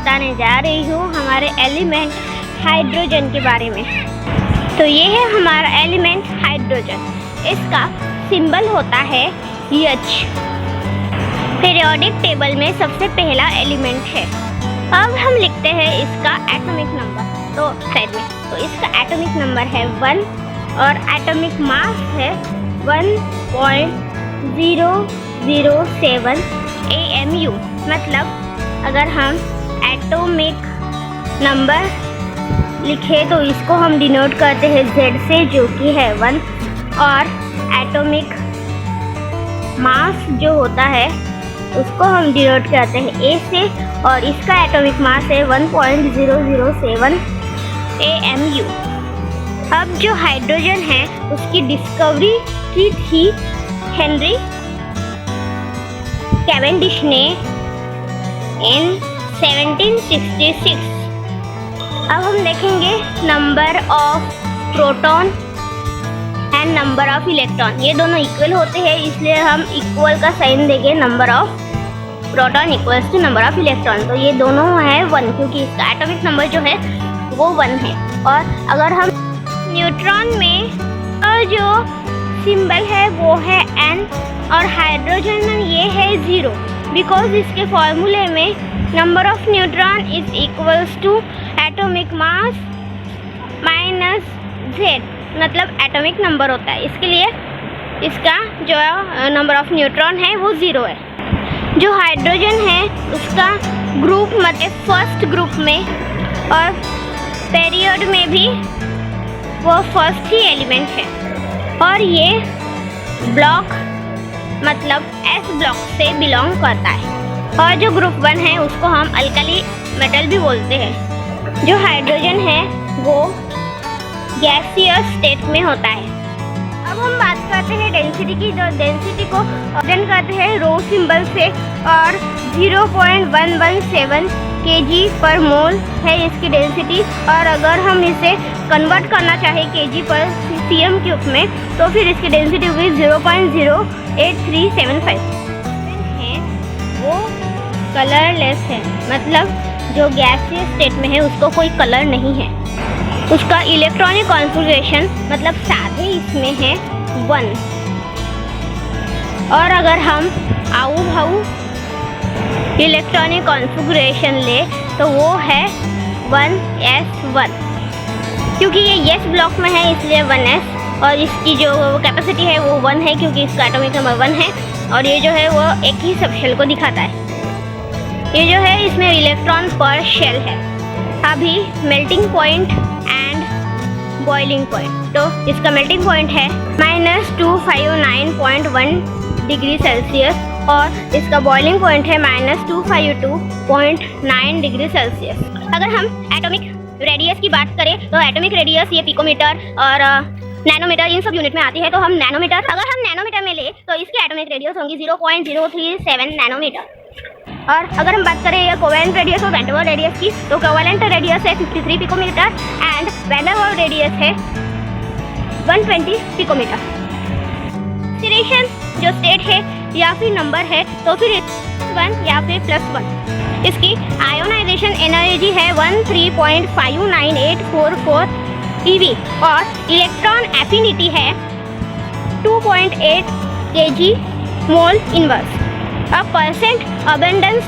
बताने जा रही हूँ हमारे एलिमेंट हाइड्रोजन के बारे में। तो ये है हमारा एलिमेंट हाइड्रोजन। इसका सिंबल होता है H। पीरियोडिक टेबल में सबसे पहला एलिमेंट है। अब हम लिखते हैं इसका एटॉमिक नंबर। तो साइड में तो इसका एटॉमिक नंबर है 1 और एटॉमिक मास है 1.007 AMU। मतलब अगर हम एटॉमिक नंबर लिखे तो इसको हम डिनोट करते हैं Z से, जो कि है 1, और एटॉमिक मास जो होता है उसको हम डिनोट करते हैं A से, और इसका एटॉमिक मास है 1.007 AMU। अब जो हाइड्रोजन है उसकी डिस्कवरी की थी हेनरी कैवेंडिश ने इन 1766। अब हम देखेंगे number of proton and number of electron. ये दोनों इक्वल होते हैं, इसलिए हम इक्वल का साइन देंगे। Number of proton equals to number of electron. तो ये दोनों है 1, क्योंकि इसका एटॉमिक नंबर जो है वो 1 है। और अगर हम न्यूट्रॉन में जो सिंबल है वो है N, और हाइड्रोजन में ये है 0, बिकॉज इसके फॉर्मूले में number of neutron is equals to atomic mass minus Z, मतलब एटॉमिक नंबर होता है। इसके लिए इसका जो नंबर ऑफ न्यूट्रॉन है वो 0 है। जो हाइड्रोजन है उसका ग्रुप मतलब फर्स्ट ग्रुप में और पीरियड में भी वो फर्स्ट ही एलिमेंट है, और ये ब्लॉक मतलब S ब्लॉक से बिलोंग करता है। और जो ग्रुप 1 है उसको हम अल्कली मेटल भी बोलते हैं। जो हाइड्रोजन है वो गैसियस स्टेट में होता है। अब हम बात करते हैं डेंसिटी की। जो डेंसिटी को रिप्रेजेंट करते हैं रो सिंबल से, और 0.117 kg पर मोल है इसकी डेंसिटी। और अगर हम इसे कन्वर्ट करना चाहें kg पर cm क्यूब में, तो फिर इसकी डेंसिटी हुई 0.08375 है। वो कलरलेस है, मतलब जो गैसियस स्टेट में है उसको कोई कलर नहीं है। उसका इलेक्ट्रॉनिक कॉन्फ़िगरेशन मतलब सादे इसमें है 1। और अगर हम आऊ भाऊ इलेक्ट्रॉनिक कॉन्फ़िगरेशन ले तो वो है 1s1। क्योंकि ये S ब्लॉक में है इसलिए 1s, और इसकी जो कैपेसिटी है वो 1 है क्योंकि इसका एटॉमिक नंबर 1 है। और ये जो है वो एक ही सबशेल को दिखाता है। ये जो है इसमें इलेक्ट्रॉन पर शेल है। अभी melting point and boiling point. तो इसका मेल्टिंग पॉइंट है -259.1 डिग्री सेल्सियस, और इसका बॉइलिंग पॉइंट है -252.9 डिग्री सेल्सियस। अगर हम एटॉमिक रेडियस की बात करें तो एटॉमिक रेडियस ये पिकोमीटर और नैनोमीटर इन सब यूनिट में आती है। तो हम नैनोमीटर, अगर हम नैनोमीटर में ले तो इसकी एटॉमिक रेडियस होंगी 0.037 नैनोमीटर। और अगर हम बात करें ये कोवेलेंट रेडियस और वैन डेर वाल्स रेडियस की, तो कोवेलेंट रेडियस है 53 picometer and van der Waals radius है 120 पिकोमीटर। ऑक्सीडेशन जो स्टेट है या फिर नंबर है तो फिर 1 या फिर +1। इसकी आयोनाइजेशन एनर्जी है 13.59844 eV, और इलेक्ट्रॉन एफिनिटी है 2.8 kg मोल इनवर्स। अब परसेंट अबेंडेंस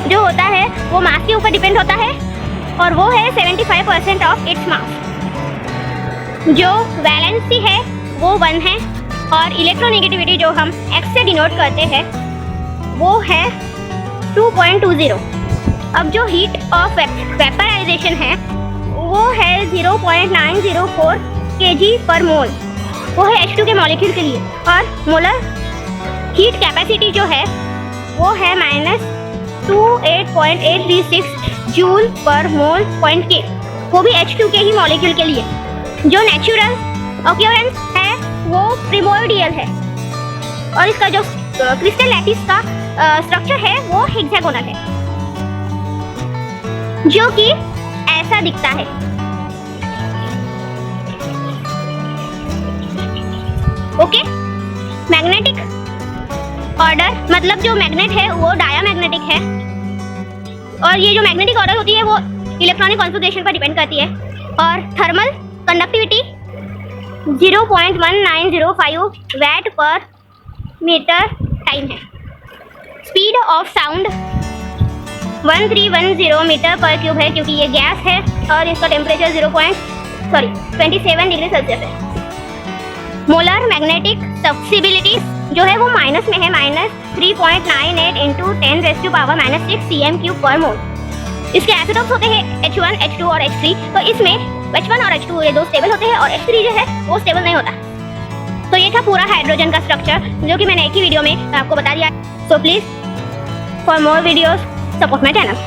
जो होता है वो मास के ऊपर डिपेंड होता है, और वो है 75% ऑफ इट्स मास। जो वैलेंसी है वो 1 है, और इलेक्ट्रोनेगेटिविटी जो हम X से डिनोट करते हैं वो है 2.20। अब जो हीट ऑफ वेपराइजेशन है वो है 0.904 kg पर मोल, वो है H2 के मॉलिक्यूल के लिए। और मोलर हीट कैपेसिटी जो है वो है -28.836 जूल पर मोल पॉइंट के, वो भी H2 के ही मॉलिक्यूल के लिए। जो नेचुरल ऑक्यूरेंस है वो प्रिमोर्डियल है, और इसका जो क्रिस्टल लैटिस का स्ट्रक्चर है वो हेक्सागोनल है, जो कि ऐसा दिखता है। ओके, मैग्नेटिक ऑर्डर मतलब जो मैग्नेट है वो डायामैग्नेटिक है, और ये जो मैग्नेटिक ऑर्डर होती है वो इलेक्ट्रॉनिक कॉन्फ़िगरेशन पर डिपेंड करती है। और थर्मल कंडक्टिविटी 0.1905 वैट पर मीटर टाइम है। स्पीड ऑफ साउंड 1310 मीटर पर क्यूब है, क्योंकि ये गैस है और इसका टेम्परेचर 27 डिग्री सेल्सियस है। मोलर मैग्नेटिक सब्सिबिलिटी जो है वो माइनस में है, -3.98 इंटू 10⁻⁻⁶ cm³ पर मोल। इसके आइसोटोप्स होते हैं H1, H2 और H3। तो इसमें H1 और H2 ये दो स्टेबल होते हैं और H3 जो है वो स्टेबल नहीं होता। तो ये था पूरा हाइड्रोजन का स्ट्रक्चर जो कि मैंने एक ही वीडियो में आपको बता दिया। So please for more videos support my channel.